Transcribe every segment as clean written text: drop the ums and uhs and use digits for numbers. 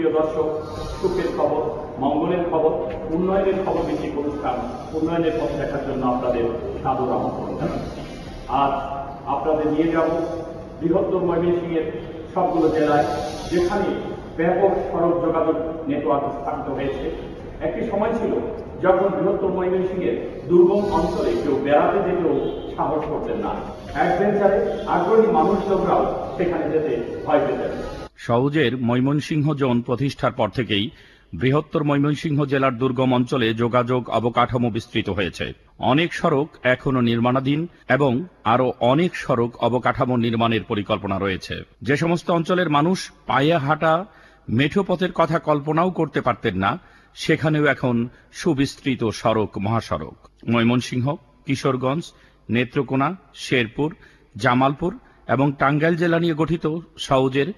সুপ্রিয় দর্শক, সুখের খবর, মঙ্গলের খবর, উন্নয়নের খবর ভিত্তিক অনুষ্ঠান উন্নয়নের পথ দেখার জন্য আপনাদের সাদর আমন্ত্রণ জানাচ্ছি। আজ আপনাদের নিয়ে যাব বৃহত্তর ময়মনসিংহের সবগুলো জেলায়, যেখানে ব্যাপক সড়ক যোগাযোগ নেটওয়ার্ক স্থাপিত হয়েছে। একটি সময় ছিল যখন বৃহত্তর ময়মনসিংহের দুর্গম অঞ্চলে কেউ বেড়াতে যেতেও সাহস করতেন না। অ্যাডভেঞ্চারে আগ্রহী মানুষজনরাও সেখানে যেতে ভয় পেতেন। সওজের ময়মনসিংহ জোন প্রতিষ্ঠার পর থেকেই বৃহত্তর ময়মনসিংহ জেলার দুর্গম অঞ্চলে যোগাযোগ অবকাঠামো বিস্তৃত হয়েছে। অনেক সড়ক এখনো নির্মাণাধীন এবং আরো অনেক সড়ক অবকাঠামো নির্মাণের পরিকল্পনা রয়েছে। যে সমস্ত অঞ্চলের মানুষ পায়ে হাঁটা মেঠো পথের কথা কল্পনাও করতে পারতেন না, সেখানেও এখন সুবিস্তৃত সড়ক মহাসড়ক। ময়মনসিংহ, কিশোরগঞ্জ, নেত্রকোনা, শেরপুর, জামালপুর এবং টাঙ্গাইল জেলা নিয়ে গঠিত সওজের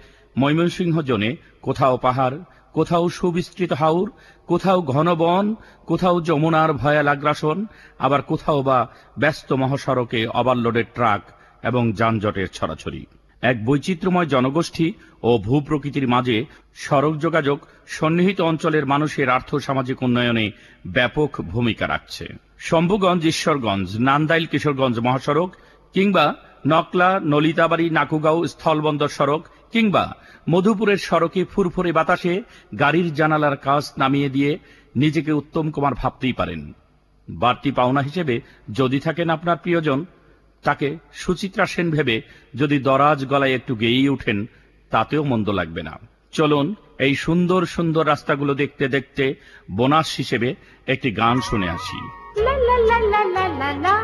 ময়মনসিংহ জোনে কোথাও পাহাড়, কোথাও সুবিস্তৃত হাওর, কোথাও ঘন বন, কোথাও যমুনার ভয়াল আগ্রাসন, আবার কোথাও বা ব্যস্ত মহাসড়কে ওভারলোডেড ট্রাক এবং যানজটের ছড়াছড়ি। এক বৈচিত্র্যময় জনগোষ্ঠী ও ভূপ্রকৃতির মাঝে সড়ক যোগাযোগ সন্নিহিত অঞ্চলের মানুষের আর্থসামাজিক উন্নয়নে ব্যাপক ভূমিকা রাখছে। শম্ভুগঞ্জ, ঈশ্বরগঞ্জ, নান্দাইল, কিশোরগঞ্জ মহাসড়ক, কিংবা নকলা, নলিতাবাড়ি, নাকুগাঁও স্থলবন্দর সড়ক, কিংবা মধুপুরের সড়কে ফুরফুরে বাতাসে গাড়ির জানালার কাঁচ নামিয়ে দিয়ে নিজেকে উত্তম কুমার ভাবতেই পারেন। বাড়তি পাওনা হিসেবে যদি থাকেন আপনার প্রিয়জন, তাকে সুচিত্রা সেন ভেবে যদি দরাজ গলায় একটু গেয়েই উঠেন, তাতেও মন্দ লাগবে না। চলুন এই সুন্দর সুন্দর রাস্তাগুলো দেখতে দেখতে বোনাস হিসেবে একটি গান শুনে আসি। La la la la la la la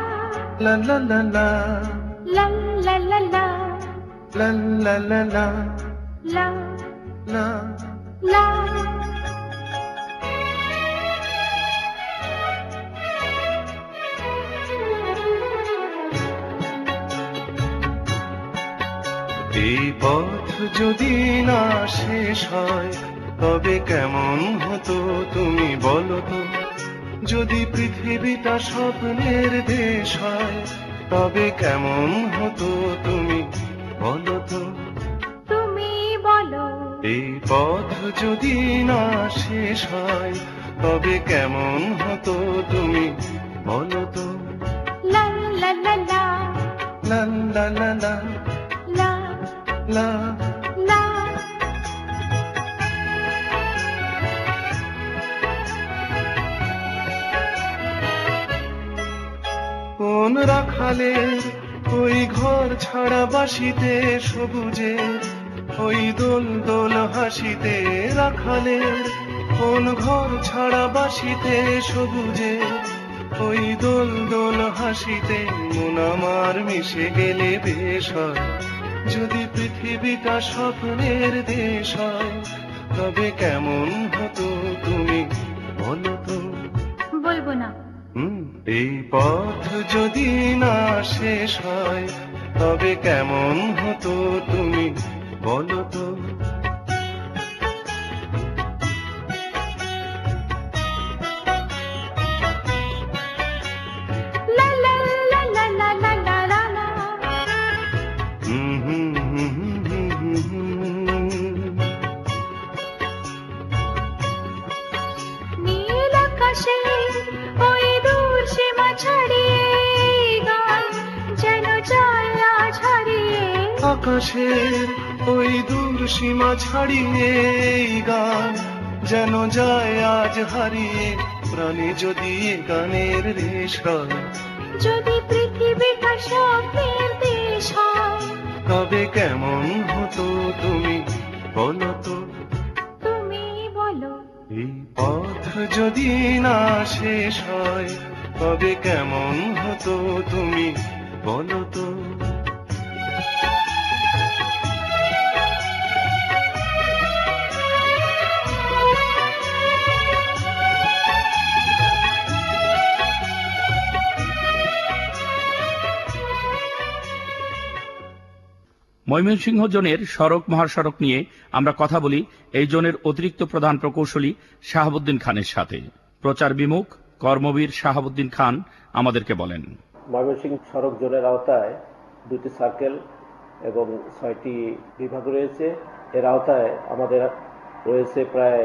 La la la la la la la la la la la la la la la এই পথ যদি না শেষ হয় তবে কেমন হতো তুমি বলো তো। যদি পৃথিবীটা স্বপ্নের দেশ হয় তবে কেমন হতো তুমি বলো তো। তুমি বলো এই পথ যদি না শেষ হয় তবে কেমন হতো তুমি বলো তো। la la la la লা লা লা লা la লা la কোন রাখালের ওই ঘর ছাড়া বাসিতে সবুজে ওই দোল দোল হাসিতে। রাখালের কোন ঘর ছাড়া বাসিতে সবুজে ওই দোল দোল হাসিতে। মন আমার মিশে গেলে বেশ হয় যদি পৃথিবীটা স্বপ্নের দেশ হয় তবে কেমন হতো তুমি বলো তো। বলবো না এই পথ যদি না শেষ হয় তবে কেমন হতো তুমি বলো তো। la la la la la la la la la হুম হুম হুম হুম হুম হুম। নীল আকাশে ওই দূর সীমা ছাড়িয়ে গান যেন যায় আজ হারিয়ে। আকাশের ওই দূর সীমা ছাড়িয়ে এই গান যেন যায় আজ হারিয়ে। প্রাণে যদি এ গানের রেশ হয় যদি পৃথিবীটা স্বপ্নের দেশ হয় তবে কেমন হতো তুমি বলো তো। তুমি বলো এই পথ যদি না শেষ হয় তবে কেমন হতো তুমি বলো তো। ময়মনসিংহ জোনের সড়ক মহাসড়ক নিয়ে আমরা কথা বলি এই জোনের অতিরিক্ত প্রধান প্রকৌশলী শাহাবুদ্দিন খানের সাথে। প্রচার বিমুখ কর্মবীর শাহাবুদ্দিন খান আমাদেরকে বলেন। ময়মনসিংহ সড়ক জোনের আওতায় 2টি সার্কেল এবং 6টি বিভাগ রয়েছে। এর আওতায় আমাদের রয়েছে প্রায়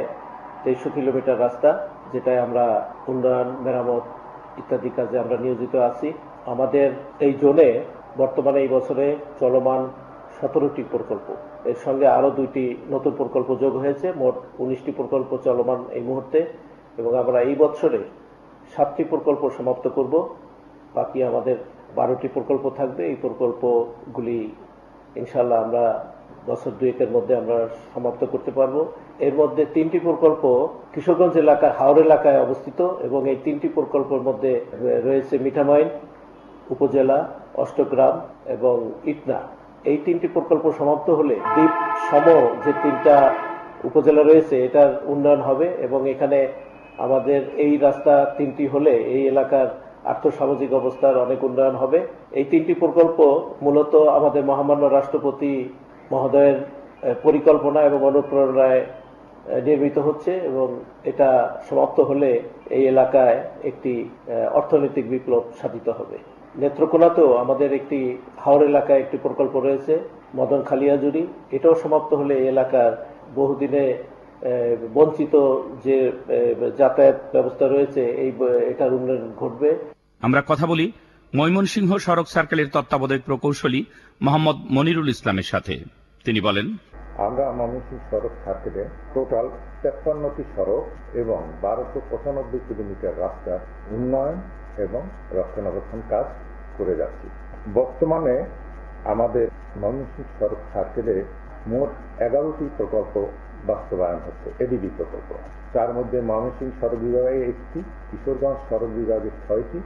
2300 কিলোমিটার রাস্তা, যেটায় আমরা উন্নয়ন, মেরামত ইত্যাদি কাজে আমরা নিয়োজিত আছি। আমাদের এই জোনে বর্তমানে এই বছরে চলমান 17টি প্রকল্প, এর সঙ্গে আরো 2টি নতুন প্রকল্প যোগ হয়েছে, মোট 19টি প্রকল্প চলমান এই মুহূর্তে, এবং আমরা এই বছরে 7টি প্রকল্প সমাপ্ত করব। বাকি আমাদের 12টি প্রকল্প থাকবে। এই প্রকল্পগুলি ইনশাআল্লাহ আমরা বছর দুয়েকের মধ্যে আমরা সমাপ্ত করতে পারবো। এর মধ্যে 3টি প্রকল্প কিশোরগঞ্জ এলাকার হাওড় এলাকায় অবস্থিত, এবং এই 3টি প্রকল্পের মধ্যে রয়েছে মিঠামইন উপজেলা, অষ্টগ্রাম এবং ইটনা। এই 3টি প্রকল্প সমাপ্ত হলে দ্বীপ সম যে 3টা উপজেলা রয়েছে এটার উন্নয়ন হবে, এবং এখানে আমাদের এই রাস্তা 3টি হলে এই এলাকার আর্থসামাজিক অবস্থার অনেক উন্নয়ন হবে। এই 3টি প্রকল্প মূলত আমাদের মহামান্য রাষ্ট্রপতি মহোদয়ের পরিকল্পনা এবং অনুপ্রেরণায় নির্মিত হচ্ছে, এবং এটা সমাপ্ত হলে এই এলাকায় একটি অর্থনৈতিক বিপ্লব সাধিত হবে। নেত্রকোনাতেও আমাদের একটি হাওড় এলাকায় একটি প্রকল্প রয়েছে, মদন খালিয়াজুড়ি। এটাও সমাপ্ত হলে এই এলাকার বহুদিনে বঞ্চিত যে যাতায়াত ব্যবস্থা রয়েছে এটার উন্নয়ন ঘটবে। আমরা কথা বলি ময়মনসিংহ সড়ক সার্কেলের তত্ত্বাবধায়ক প্রকৌশলী মোহাম্মদ মনিরুল ইসলামের সাথে। তিনি বলেন, আমরা ময়মনসিংহ সড়ক সার্কেলে টোটাল 53টি সড়ক এবং 1295 কিলোমিটার রাস্তার উন্নয়ন এবং রক্ষণাবেক্ষণ কাজ করে যাচ্ছি। বর্তমানে আমাদের ময়মনসিংহ সড়ক সার্কেলে মোট 11টি প্রকল্প বাস্তবায়ন হচ্ছে, এডিবি প্রকল্প। তার মধ্যে ময়মনসিংহ সড়ক বিভাগে 1টি, কিশোরগঞ্জ সড়ক বিভাগে 6টি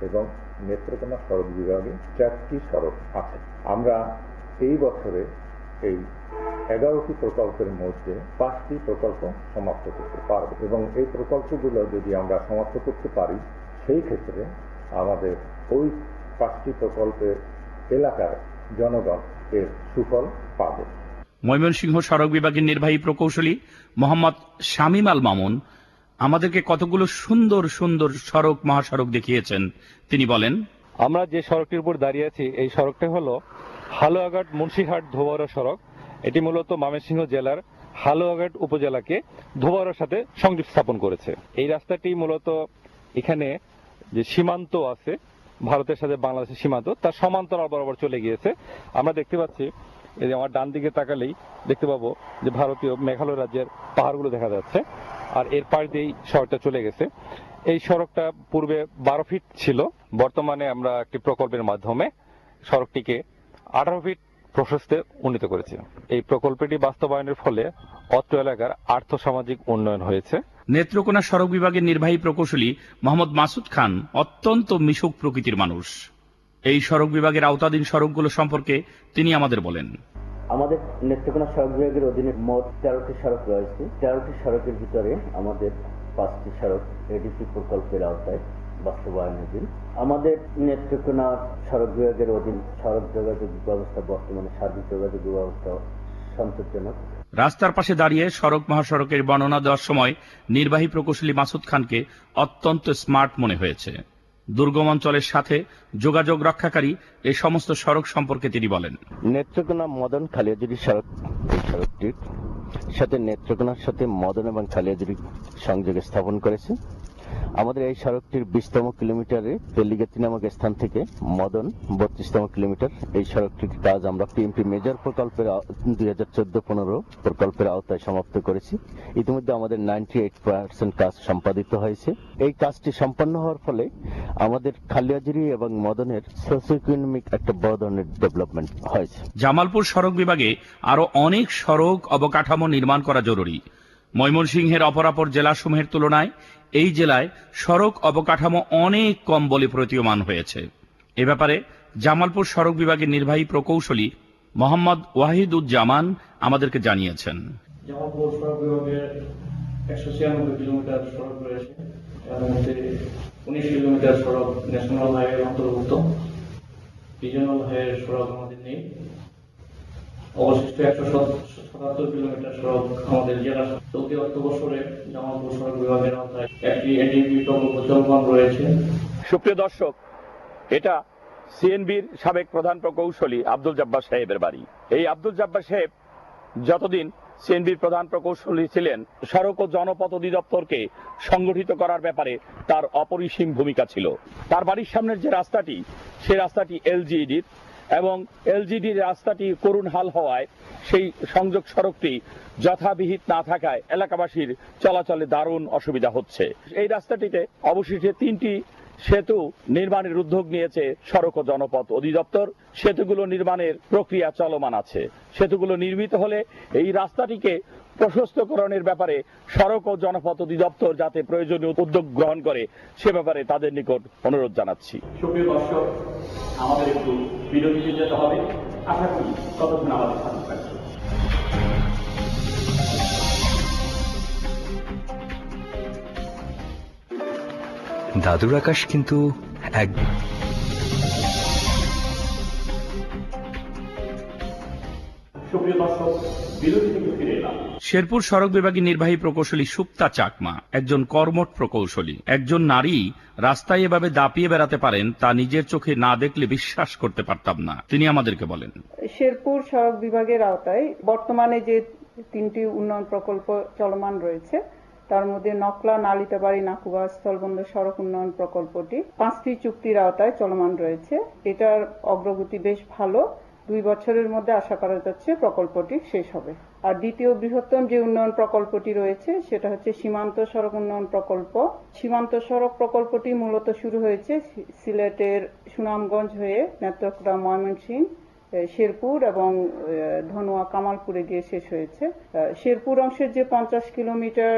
এবং নেত্রকোনা সড়ক বিভাগে 4টি সড়ক আছে। আমরা এই বছরে এই 11টি প্রকল্পের মধ্যে 5টি প্রকল্প সমাপ্ত করতে পারব, এবং এই প্রকল্পগুলো যদি আমরা সমাপ্ত করতে পারি সেই ক্ষেত্রে আমাদের ওই 5টি প্রকল্পের এলাকার জনগণ এর সুফল পাবে। ময়মনসিংহ সড়ক বিভাগের নির্বাহী প্রকৌশলী মোহাম্মদ শামীম আল মামুন আমাদেরকে কতগুলো সুন্দর সুন্দর সড়ক, মহাসড়ক দেখিয়েছেন। তিনি বলেন, আমরা যে সড়কটির উপর দাঁড়িয়ে আছি এই সড়কটা হলো হালুয়াঘাট মুন্সিরহাট ধোবাউড়া সড়ক। এটি মূলত ময়মনসিংহ জেলার হালুয়াঘাট উপজেলাকে ধোবাউড়ার সাথে সংযোগ স্থাপন করেছে। এই রাস্তাটি মূলত এখানে যে সীমান্ত আছে, ভারতের সাথে বাংলাদেশের সীমান্ত, তার সমান্তরাল বরাবর চলে গিয়েছে। আমরা দেখতে পাচ্ছি, এই যে আমার ডান দিকে তাকালেই দেখতে পাবো যে ভারতীয় মেঘালয় রাজ্যের পাহাড়গুলো দেখা যাচ্ছে, আর এর পাশ দিয়েই সড়কটা চলে গেছে। এই সড়কটা পূর্বে 12 ফিট ছিল, বর্তমানে আমরা একটি প্রকল্পের মাধ্যমে সড়কটিকে 18 ফিট প্রশস্তে উন্নীত করেছি। এই প্রকল্পটি বাস্তবায়নের ফলে অত্র এলাকার আর্থসামাজিক উন্নয়ন হয়েছে। নেত্রকোনা সড়ক বিভাগের নির্বাহী প্রকৌশলী মোহাম্মদ মাসুদ খান অত্যন্ত মিশুক প্রকৃতির মানুষ। এই সড়ক বিভাগের আওতাধীন সড়কগুলো সম্পর্কে তিনি আমাদের বলেন, আমাদের নেত্রকোনা সড়ক বিভাগের অধীনে মোট 13টি সড়ক রয়েছে। 13টি সড়কের ভিতরে আমাদের 5টি সড়ক এডিসি প্রকল্পের আওতায় বাস্তবায়নাধীন। আমাদের নেত্রকোনা সড়ক বিভাগের অধীন সড়ক যোগাযোগ ব্যবস্থা বর্তমানে সার্বিক যোগাযোগ ব্যবস্থা সন্তোষজনক। রাস্তার পাশে দাঁড়িয়ে সড়ক মহাসড়কের বর্ণনা দেওয়ার সময় নির্বাহী প্রকৌশলী মাসুদ খানকে অত্যন্ত স্মার্ট মনে হয়েছে। দুর্গম অঞ্চলের সাথে যোগাযোগ রক্ষাকারী এই সমস্ত সড়ক সম্পর্কে তিনি বলেন, নেত্রকোনা মদন খালিয়াজুড়ি সড়ক, এই সড়কটির সাথে নেত্রকোনার সাথে মদন এবং খালিয়াজুড়ি সংযোগ স্থাপন করেছে। আমাদের এই সড়কটির 20তম কিলোমিটারে তেলিগাতি নামক স্থান থেকে মদন 32তম কিলোমিটার। এই সড়কটির কাজ আমরা পিএমপি মেজর প্রকল্পের 2014-15 প্রকল্পের আওতায় সমাপ্ত করেছি। ইতিমধ্যে আমাদের 98% কাজ সম্পাদিত হয়েছে। এই কাজটি সম্পন্ন হওয়ার ফলে আমাদের খালিয়াজুড়ি এবং মদনের সোসিও-ইকোনমিক একটা বড় ধরনের ডেভেলপমেন্ট হয়েছে। জামালপুর সড়ক বিভাগে আরো অনেক সড়ক অবকাঠামো নির্মাণ করা জরুরি। ময়মনসিংহের অপরাপর জেলাসমূহের তুলনায় এই জেলায় সড়ক অবকাঠামো অনেক কম বলে প্রতীয়মান হয়েছে। এ ব্যাপারে জামালপুর সড়ক বিভাগের নির্বাহী প্রকৌশলী মোহাম্মদ ওয়াহিদুজ্জামান আমাদেরকে জানিয়েছেন, জামালপুর সড়ক বিভাগের 196 কিলোমিটার সড়ক রয়েছে। এর মধ্যে 19 কিলোমিটার সড়ক ন্যাশনাল হাইওয়ে অন্তর্ভুক্ত, রিজিওনাল হাইওয়ে সড়ক আমাদের নেই। অবশিষ্ট 177 কিলোমিটার সড়ক আমাদের জেলা। চলতি অর্থ বছরে জামালপুর সড়ক বিভাগের আওতায় একটি এডিপি প্রকল্প চলমান রয়েছে। সুপ্রিয় দর্শক, এটা সিএনবির সাবেক প্রধান প্রকৌশলী আব্দুল জব্বার সাহেবের বাড়ি। এই আব্দুল জব্বার সাহেব যতদিন সিএনবির প্রধান প্রকৌশলী ছিলেন, সড়ক ও জনপথ অধিদপ্তরকে সংগঠিত করার ব্যাপারে তার অপরিসীম ভূমিকা ছিল। তার বাড়ির সামনের যে রাস্তাটি, সে রাস্তাটি এলজিইডির, এবং এলজিডির রাস্তাটি করুণ হাল হওয়ায় সেই সংযোগ সড়কটি যথাবিহিত না থাকায় এলাকাবাসীর চলাচলে দারুণ অসুবিধা হচ্ছে। এই রাস্তাটিতে অবশেষে 3টি সেতু নির্মাণের উদ্যোগ নিয়েছে সড়ক ও জনপথ অধিদপ্তর। সেতুগুলো নির্মাণের প্রক্রিয়া চলমান আছে। সেতুগুলো নির্মিত হলে এই রাস্তাটিকে প্রশস্তকরণের ব্যাপারে সড়ক ও জনপথ অধিদপ্তর যাতে প্রয়োজনীয় উদ্যোগ গ্রহণ করে সে ব্যাপারে তাদের নিকট অনুরোধ জানাচ্ছি। সুপ্রিয় দর্শক, আমাদের একটু বিরতিতে যেতে হবে। আশা করি ততক্ষণ আমাদের সাথে থাকবে। দাদুর আকাশ কিন্তু এক সুপ্রিয় দর্শক, বিরতি থেকে ফিরে এলাম। শেরপুর সড়ক বিভাগের নির্বাহী প্রকৌশলী সুপ্তা চাকমা একজন কর্মঠ প্রকৌশলী। একজন নারী রাস্তায় এভাবে দাপিয়ে বেড়াতে পারেন তা নিজের চোখে না দেখলে বিশ্বাস করতে পারতাম না। তিনি আমাদেরকে বলেন, শেরপুর সড়ক বিভাগের আওতায় বর্তমানে যে 3টি উন্নয়ন প্রকল্প চলমান রয়েছে, তার মধ্যে নকলা নালিতাবাড়ি নাকুগা স্থলবন্দর সড়ক উন্নয়ন প্রকল্পটি 5টি চুক্তির আওতায় চলমান রয়েছে। এটার অগ্রগতি বেশ ভালো। 2 বছরের মধ্যে আশা করা যাচ্ছে প্রকল্পটি শেষ হবে। আর দ্বিতীয় বৃহত্তম যে উন্নয়ন প্রকল্পটি রয়েছে সেটা হচ্ছে সীমান্ত সড়ক উন্নয়ন প্রকল্প। সীমান্ত সড়ক প্রকল্পটি মূলত শুরু হয়েছে সিলেটের সুনামগঞ্জ হয়ে নেত্রকোনা, ময়মনসিংহ, শেরপুর এবং ধনুয়া কামালপুরে গিয়ে শেষ হয়েছে। শেরপুর অংশের যে 50 কিলোমিটার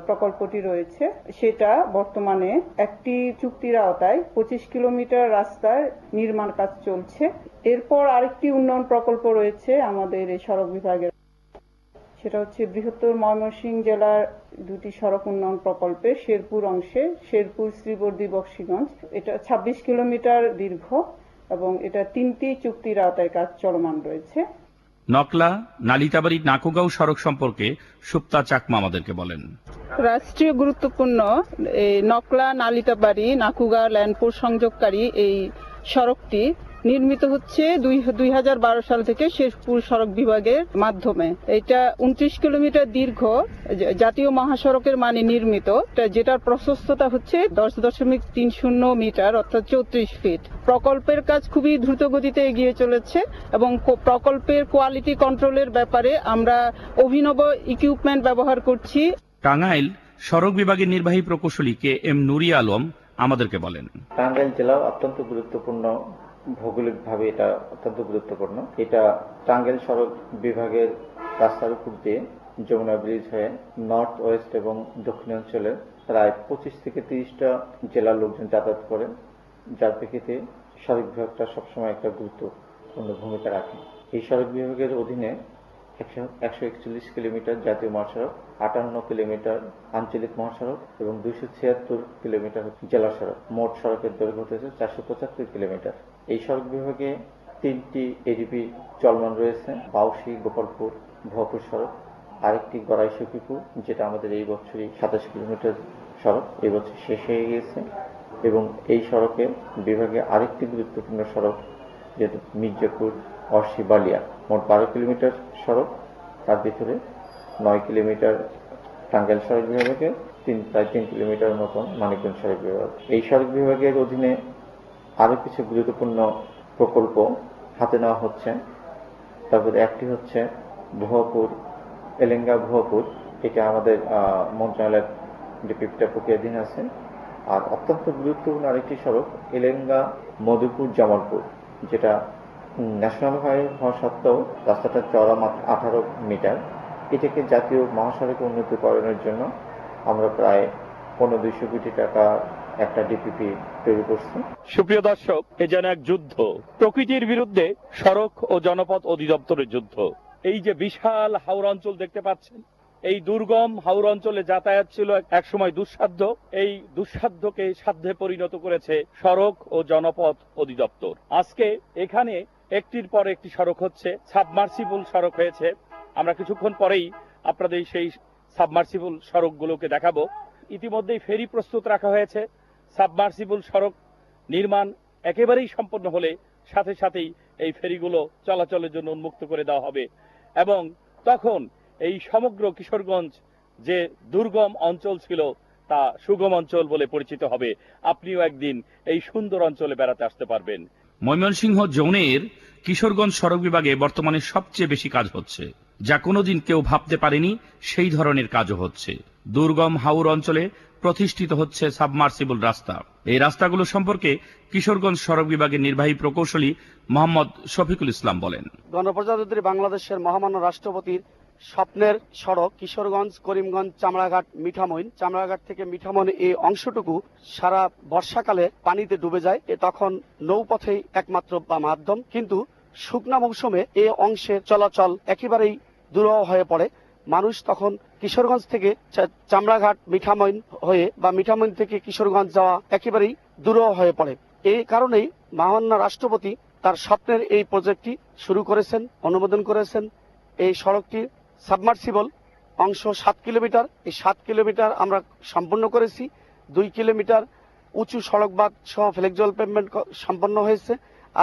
প্রকল্পটি রয়েছে সেটা বর্তমানে একটি চুক্তির আওতায় 25 কিলোমিটার রাস্তার নির্মাণ কাজ চলছে। এরপর আরেকটি উন্নয়ন প্রকল্প রয়েছে আমাদের এই সড়ক বিভাগের, সেটা হচ্ছে বৃহত্তর ময়মনসিংহ জেলার 2টি সড়ক উন্নয়ন প্রকল্পে শেরপুর অংশে শেরপুর শ্রীবর্দী বক্সিগঞ্জ, এটা 26 কিলোমিটার দীর্ঘ এবং এটা 3টি চুক্তির আওতায় কাজ চলমান রয়েছে। নকলা নালিতাবাড়ি নাকুগাঁও সড়ক সম্পর্কে সুপ্তা চাকমা আমাদেরকে বলেন, রাষ্ট্রীয় গুরুত্বপূর্ণ এই নকলা নালিতাবাড়ি নাকুগা ল্যান্ডপুর সংযোগকারী এই সড়কটি নির্মিত হচ্ছে 2012 সাল থেকে শেরপুর সড়ক বিভাগের মাধ্যমে। এটা 29 কিলোমিটার দীর্ঘ জাতীয় মহাসড়কের মানে নির্মিত, যেটার প্রশস্ততা হচ্ছে 10.30 মিটার অর্থাৎ 34 ফিট। প্রকল্পের কাজ খুবই দ্রুত গতিতে এগিয়ে চলেছে এবং প্রকল্পের কোয়ালিটি কন্ট্রোলের ব্যাপারে আমরা অভিনব ইকুইপমেন্ট ব্যবহার করছি। টাঙ্গাইল সড়ক বিভাগের নির্বাহী প্রকৌশলী কে এম নুরি আলম আমাদেরকে বলেন, টাঙ্গাইল জেলা অত্যন্ত গুরুত্বপূর্ণ, ভৌগোলিকভাবে এটা অত্যন্ত গুরুত্বপূর্ণ। এটা টাঙ্গাইল সড়ক বিভাগের রাস্তার উপর দিয়ে যমুনা ব্রিজ হয়ে নর্থ ওয়েস্ট এবং দক্ষিণাঞ্চলের প্রায় 25 থেকে 30টা জেলার লোকজন যাতায়াত করেন, যার প্রেক্ষিতে সড়ক বিভাগটা সবসময় একটা গুরুত্বপূর্ণ ভূমিকা রাখে। এই সড়ক বিভাগের অধীনে 141 কিলোমিটার জাতীয় মহাসড়ক, 58 কিলোমিটার আঞ্চলিক মহাসড়ক এবং 276 কিলোমিটার জেলা সড়ক। মোট সড়কের দৈর্ঘ্য হচ্ছে 475 কিলোমিটার। এই সড়ক বিভাগে 3টি এডিপি চলমান রয়েছে, বাউসি, গোপালপুর, ভরপুর সড়ক, আরেকটি গড়াই সখীপুর, যেটা আমাদের এই বছরই 27 কিলোমিটার সড়ক এই বছর শেষ হয়ে গিয়েছে। এবং এই সড়কে বিভাগে আরেকটি গুরুত্বপূর্ণ সড়ক যেটা মির্জাপুর, অর্শি, বালিয়া, মোট 12 কিলোমিটার সড়ক। তার ভিতরে 9 কিলোমিটার টাঙ্গাইল সড়ক বিভাগে, প্রায় 3 কিলোমিটার মতন মানিকগঞ্জ সড়ক বিভাগ। এই সড়ক বিভাগের অধীনে আরো কিছু গুরুত্বপূর্ণ প্রকল্প হাতে নেওয়া হচ্ছে। তারপরে একটি হচ্ছে ভুয়াপুর, এলেঙ্গা ভুয়াপুর, এটা আমাদের মন্ত্রণালয়ের ডিপিপিটা প্রক্রিয়াধীন আছে। আর অত্যন্ত গুরুত্বপূর্ণ আরেকটি সড়ক এলেঙ্গা মধুপুর জামালপুর, যেটা ন্যাশনাল হাইওয়ে হওয়া সত্ত্বেও রাস্তাটা চওড়া মাত্র 18 মিটার। এটাকে জাতীয় মহাসড়কে উন্নতিকরণের জন্য আমরা প্রায় 15-200 কোটি টাকা একটা ডিপিপি তৈরি করছি। সুপ্রিয় দর্শক, এ যেন এক যুদ্ধ, প্রকৃতির বিরুদ্ধে সড়ক ও জনপথ অধিদপ্তরের যুদ্ধ। এই যে বিশাল হাওর অঞ্চল দেখতে পাচ্ছেন, এই দুর্গম হাওর অঞ্চলে যাতায়াত ছিল একসময় দুঃসাধ্য। এই দুঃসাধ্যকে সাধ্যে পরিণত করেছে সড়ক ও জনপথ অধিদপ্তর। আজকে এখানে একটির পর একটি সড়ক হচ্ছে, সাবমার্সিবল সড়ক হয়েছে। আমরা কিছুক্ষণ পরেই আপনাদের সেই সাবমার্সিবল সড়কগুলোকে দেখাবো। ইতিমধ্যেই ফেরি প্রস্তুত রাখা হয়েছে। সাবমার্সিবল সড়ক নির্মাণ একেবারেই সম্পন্ন হলে সাথে সাথেই এই ফেরিগুলো চলাচলের জন্য উন্মুক্ত করে দেওয়া হবে এবং তখন এই সমগ্র কিশোরগঞ্জ যে দুর্গম অঞ্চল ছিল তা সুগম অঞ্চল বলে পরিচিত হবে। আপনিও একদিন এই সুন্দর অঞ্চলে বেড়াতে আসতে পারবেন। ময়মনসিংহ জোনের কিশোরগঞ্জ সড়ক বিভাগে বর্তমানে সবচেয়ে বেশি কাজ হচ্ছে, যা কোনোদিন কেউ ভাবতে পারেনি সেই ধরনের কাজও হচ্ছে। দুর্গম হাওর অঞ্চলে প্রতিষ্ঠিত হচ্ছে সাবমার্সিবল রাস্তা। এই রাস্তাগুলো সম্পর্কে কিশোরগঞ্জ সড়ক বিভাগের নির্বাহী প্রকৌশলী মোহাম্মদ শফিকুল ইসলাম বলেন। গণপ্রজাতন্ত্রী বাংলাদেশের মহামান্য রাষ্ট্রপতির স্বপ্নের সড়ক কিশোরগঞ্জ করিমগঞ্জ চামড়াঘাট মিঠামইন, চামড়াঘাট থেকে মিঠামইন এই অংশটুকু সারা বর্ষাকালে পানিতে ডুবে যায়। তখন নৌপথেই একমাত্র মাধ্যম, কিন্তু শুকনা মৌসুমে এই অংশের চলাচল একেবারেই দুরূহ হয়ে পড়ে। মানুষ তখন কিশোরগঞ্জ থেকে চামড়াঘাট মিঠামইন হয়ে বা মিঠামইন থেকে কিশোরগঞ্জ যাওয়া একেবারেই দুরূহ হয়ে পড়ে। এই কারণেই মহামান্য রাষ্ট্রপতি তার স্বপ্নের এই প্রজেক্টটি শুরু করেছেন, অনুমোদন করেছেন। এই সড়কটি সাবমার্সিবল অংশ 7 কিলোমিটার। এই 7 কিলোমিটার আমরা সম্পন্ন করেছি। 2 কিলোমিটার উঁচু সড়ক বাঁধ সহ ফ্লেক্সুয়াল পেভমেন্ট সম্পন্ন হয়েছে।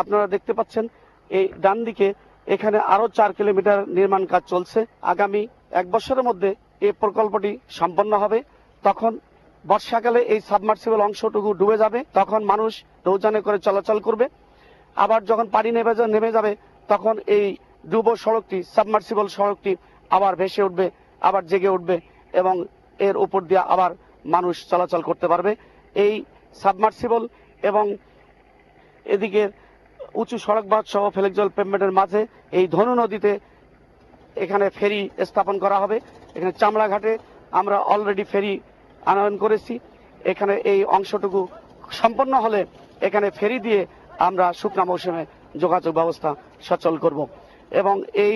আপনারা দেখতে পাচ্ছেন এই ডান দিকে এখানে আরো 4 কিলোমিটার নির্মাণ কাজ চলছে। আগামী 1 বছরের মধ্যে এই প্রকল্পটি সম্পন্ন হবে। তখন বর্ষাকালে এই সাবমার্সিবল অংশটুকু ডুবে যাবে, তখন মানুষ নৌযানে করে চলাচল করবে। আবার যখন পানি নেমে যাবে তখন এই ডুবো সড়কটি, সাবমার্সিবল সড়কটি আবার ভেসে উঠবে, আবার জেগে উঠবে এবং এর উপর দিয়ে আবার মানুষ চলাচল করতে পারবে। এই সাবমার্সিবল এবং এদিকে উঁচু সড়ক বাঁধ সহ ফ্লেক্সুয়াল পেভমেন্টের মাঝে এই ধনু নদীতে এখানে ফেরি স্থাপন করা হবে। এখানে চামড়াঘাটে আমরা অলরেডি ফেরি আনয়ন করেছি। এখানে এই অংশটুকু সম্পন্ন হলে এখানে ফেরি দিয়ে আমরা শুকনা মৌসুমে যোগাযোগ ব্যবস্থা সচল করব এবং এই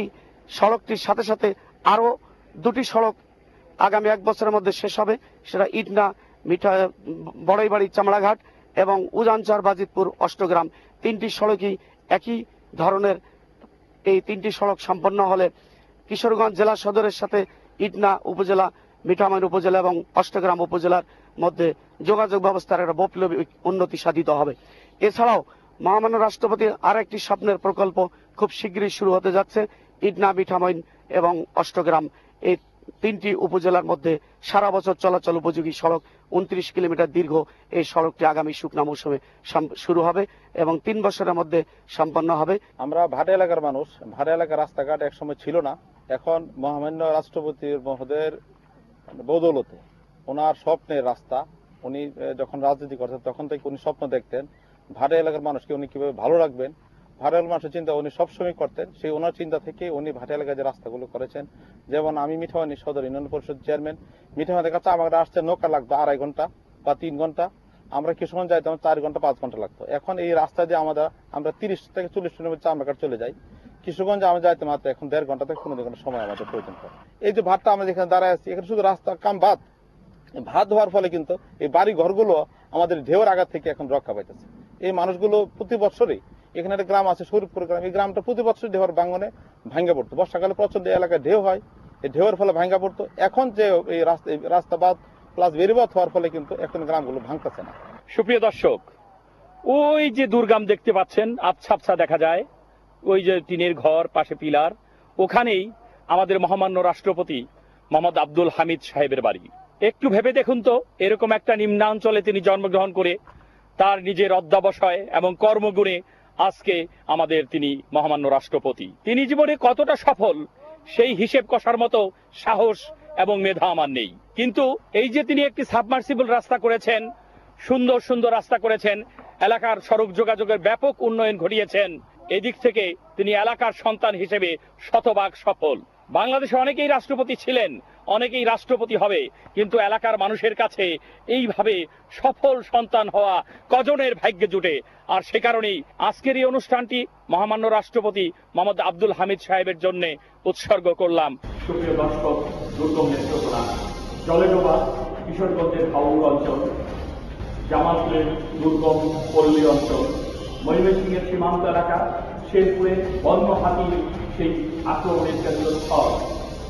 সড়কটির সাথে সাথে আরো 2টি সড়ক আগামী 1 বছরের মধ্যে শেষ হবে। সেটা ইটনা বড়ইবাড়ি চামড়াঘাট এবং উজানচার বাজিতপুর অষ্টগ্রাম। 3টি সড়কই একই ধরনের। এই 3টি সড়ক সম্পন্ন হলে কিশোরগঞ্জ জেলা সদরের সাথে ইটনা উপজেলা, মিঠামইন উপজেলা এবং অষ্টগ্রাম উপজেলার মধ্যে যোগাযোগ ব্যবস্থার একটা বৈপ্লবিক উন্নতি সাধিত হবে। এছাড়াও মহামান্য রাষ্ট্রপতির আর একটি স্বপ্নের প্রকল্প খুব শীঘ্রই শুরু হতে যাচ্ছে। ইটনা, মিঠামইন এবং অষ্টগ্রাম এই 3টি উপজেলার মধ্যে সারা বছর চলাচল উপযোগী সড়ক 29 কিলোমিটার দীর্ঘ এই সড়কটি আগামী শুকনা মৌসুমে শুরু হবে এবং 3 বছরের মধ্যে সম্পন্ন হবে। আমরা ভাটা এলাকার মানুষ। ভাটা এলাকার রাস্তাঘাট একসময় ছিল না। এখন মহামান্য রাষ্ট্রপতির মহোদয়ের বদৌলতে ওনার স্বপ্নের রাস্তা, উনি যখন রাজনীতি করতেন তখন থেকে উনি স্বপ্ন দেখতেন ভাটা এলাকার মানুষকে উনি কিভাবে ভালো রাখবেন। ভাটা এলাকার মানুষের চিন্তা উনি সবসময় করতেন। সেই ওনার চিন্তা থেকে উনি ভাটা এলাকায় যে রাস্তাগুলো করেছেন, যেমন আমি মিঠামইন সদর ইউনিয়ন পরিষদ চেয়ারম্যান, মিঠামইনের কাছে আমাদের আসতে নৌকা লাগতো 2.5 ঘন্টা বা 3 ঘন্টা। আমরা কিশোরগঞ্জ যাইতাম 4 ঘন্টা 5 ঘন্টা লাগতো। এখন এই রাস্তা দিয়ে আমরা 30 থেকে 40 কিলোমিটার চামড়াঘাট চলে যাই। কিশোরগঞ্জ আমরা যাইতে মাত্র এখন 1.5 ঘন্টা থেকে 15 ঘন্টা সময় আমাদের প্রয়োজন হয়। এই যে ভাতটা আমরা যেখানে দাঁড়ায় আছি, এখানে শুধু রাস্তা কাম ভাত হওয়ার ফলে কিন্তু এই বাড়ি ঘরগুলো আমাদের ঢেউর আঘাত থেকে এখন রক্ষা পাইতেছে। এই মানুষগুলো প্রতি বছরই, এখানে একটা গ্রাম আছে শরীফপুর গ্রাম, এই গ্রামটা প্রতি বছর ঢেউর ভাঙনে ভাঙ্গা পড়তো। বর্ষাকালে প্রচন্ড এলাকায় ঢেউ হয়, এই ঢেউর ফলে ভাঙ্গা পড়তো। এখন যে এই রাস্তা বাদ প্লাস বেরিবাদ হওয়ার ফলে কিন্তু এখন গ্রামগুলো ভাঙতেছে না। সুপ্রিয় দর্শক, ওই যে দুর্গম দেখতে পাচ্ছেন, আবছা আবছা দেখা যায়, ওই যে টিনের ঘর, পাশে পিলার, ওখানেই আমাদের মহামান্য রাষ্ট্রপতি মোহাম্মদ আব্দুল হামিদ সাহেবের বাড়ি। একটু ভেবে দেখুন তো, এরকম একটা নিম্নাঞ্চলে তিনি জন্মগ্রহণ করে তার নিজের অধ্যবসায় এবং কর্মগুণে আজকে আমাদের তিনি মহামান্য রাষ্ট্রপতি। তিনি জীবনে কতটা সফল সেই হিসেব কষার মতো সাহস এবং মেধা আমার নেই। কিন্তু এই যে তিনি একটি সাবমার্সিবল রাস্তা করেছেন, সুন্দর সুন্দর রাস্তা করেছেন, এলাকার সড়ক যোগাযোগের ব্যাপক উন্নয়ন ঘটিয়েছেন, এদিক থেকে তিনি এলাকার সন্তান হিসেবে শতভাগ সফল। বাংলাদেশে অনেকেই রাষ্ট্রপতি ছিলেন, অনেকেই রাষ্ট্রপতি হবে, কিন্তু এলাকার মানুষের কাছে এইভাবে সফল সন্তান হওয়া কজনের ভাগ্যে জুটে। আর সে কারণেই আজকের এই অনুষ্ঠানটি মহামান্য রাষ্ট্রপতি মোহাম্মদ আব্দুল হামিদ সাহেবের জন্য উৎসর্গ করলাম। সুপ্রিয় দর্শক, দুর্গম নেত্রকোনা, জলেডোবা, কিশোরগঞ্জের হাওর অঞ্চল, জামালপুরের দুর্গম পল্লী অঞ্চল, ময়মনসিংহের সীমান্ত এলাকা, শেরপুরের বন্য হাতির সেই আক্রমণের কেন্দ্রস্থল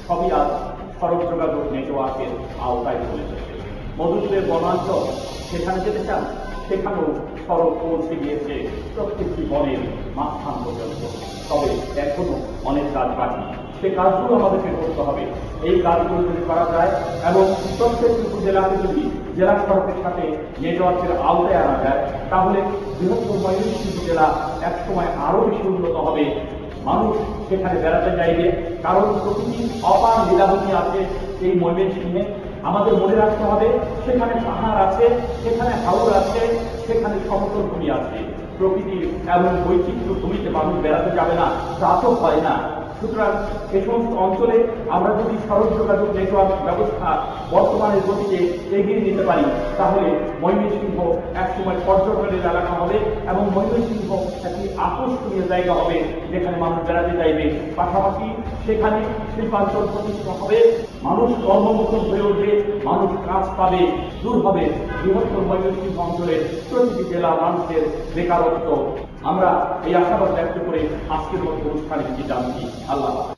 সবই আজ সড়ক যোগাযোগ নেটওয়ার্কের আওতায় চলে এসেছে। মধুপুরের বনাঞ্চল, সেখানে যেতে চান, সেখানেও সড়ক পৌঁছে গিয়েছে প্রত্যেকটি বনের মাঝখান পর্যন্ত। তবে এখনো অনেক কাজ বাকি। সে কাজগুলো আমাদেরকে করতে হবে। এই কাজগুলো যদি করা যায় এবং প্রত্যেক উপজেলাকে যদি জেলা সড়কের সাথে নেটওয়ার্কের আওতায় আনা যায়, তাহলে বৃহত্তর ময়মনসিংহ জেলা একসময় আরো বেশি উন্নত হবে। মানুষ সেখানে বেড়াতে চাইবে, কারণ প্রকৃতি অপার লীলাভূমি আছে এই ময়মনসিংহে। আমাদের মনে রাখতে হবে সেখানে পাহাড় আছে, সেখানে হাওর আছে, সেখানে সমতল ভূমি আছে। প্রকৃতির এবং বৈচিত্র্য ভূমিতে মানুষ বেড়াতে যাবে না, তা তো হয় না। সুতরাং এই সমস্ত অঞ্চলে আমরা যদি সড়ক যোগাযোগ নেটওয়ার্ক ব্যবস্থা বর্তমানের গতিতে এগিয়ে নিতে পারি, তাহলে ময়মনসিংহ একসময় পর্যটনের এলাকা হবে এবং ময়মনসিংহ একটি আকর্ষণীয় জায়গা হবে যেখানে মানুষ বেড়াতে চাইবে। পাশাপাশি সেখানে শিল্পাঞ্চল প্রতিষ্ঠা হবে, মানুষ কর্মমুখী হয়ে উঠবে, মানুষ কাজ পাবে, দূর হবে বৃহত্তর ময়মনসিংহ অঞ্চলের প্রতিটি জেলার মানুষের বেকারত্ব। আমরা এই আশাবাদ ব্যক্ত করে আজকের মতো অনুষ্ঠানে বিদায় নিচ্ছি। আল্লাহ।